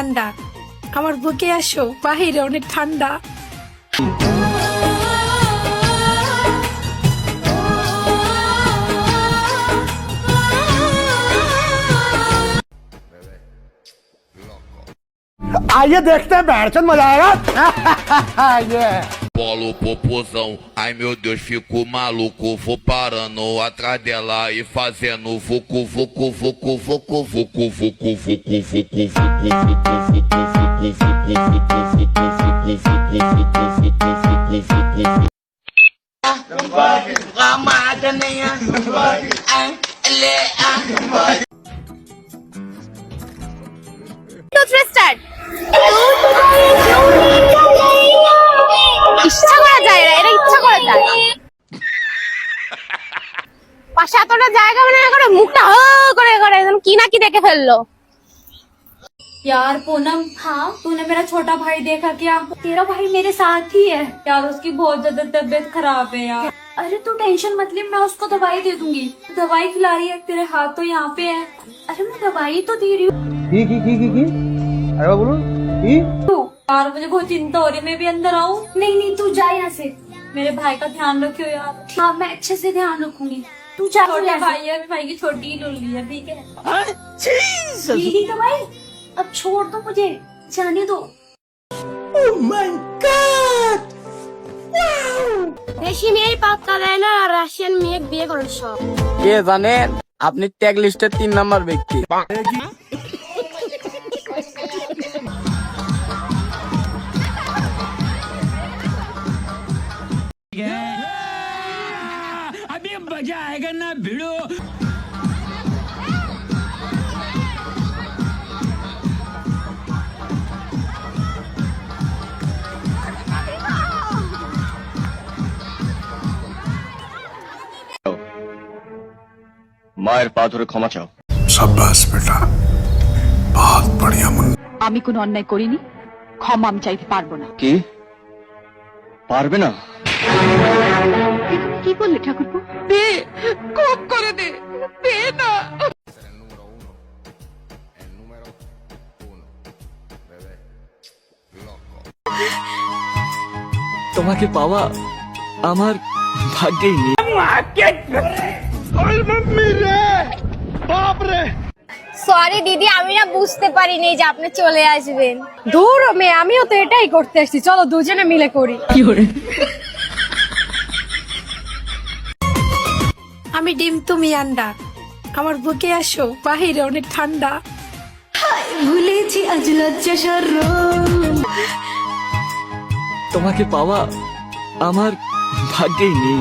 ঠান্ডা, আমার বুকে আসো, বাহিরে অনেক ঠান্ডা। आइए देखते हैं बैठचंद मजा आएगा। ये Polo popozão, ai meu Deus, fico maluco. Vou parando atrás dela e fazendo vucu, vucu, vucu, vucu, vucu, vucu, vucu, vucu, ইচ্ছা করা যায় না, এটা ইচ্ছা করা যায়। পাশে এতটা জায়গা মনে করে মুখটা করে করে একদম কি না কি দেখে ফেললো। यार पूनम, हाँ तूने मेरा छोटा भाई देखा क्या? तेरा भाई मेरे साथ ही है यार, उसकी बहुत ज्यादा तबीयत खराब है यार। अरे तू टेंशन मत ले, मैं उसको दवाई दे दूंगी। दवाई खिला रही है, तेरे हाथ तो यहाँ पे है। अरे मैं दवाई तो दे रही हूँ यार, मुझे बहुत चिंता हो रही है। मैं भी अंदर आऊँ? नहीं नहीं, तू जा यहाँ से। मेरे भाई का ध्यान रखियो यार। हाँ मैं अच्छे से ध्यान रखूंगी। तू जा। छोटा भाई है, भाई की छोटी ही डुल्ली है, ठीक है? दीदी दवाई अब छोड़ दो, मुझे जाने दो। দেশি মেয়ে পাত্তা দেয় না, আর রাশিয়ান মেয়ে বিয়ে করে সব। কে জানেন আপনি ট্যাগ লিস্টের 3 নাম্বার ব্যক্তি। अभी मजा आएगा ना भिड़ो। মায়ের পা ধরে ক্ষমা চাও। शाबाश बेटा, बहुत बढ़िया मुन्ना। আমি কোনো অন্যায় করিনি, ক্ষমা আমি চাইতে পারবো না। কি পারবে না? কি বললে ঠাকুরপো? দে, খুব করে দে, দে না। তোমাকে পাওয়া আমার ভাগ্যেই নেই। সরি দিদি, আমি না বুঝতে পারিনি যে আপনি চলে আসবেন। দূর মেয়ে, আমিও তো এটাই করতে আসছি, চলো দুজনে মিলে করি। আমি ডিম, তুমি আন্ডা, আমার বুকে আসো, বাহিরে অনেক ঠান্ডা। ভুলেছি আজ লজ্জা শরম। তোমাকে পাওয়া আমার ভাগ্যেই নেই।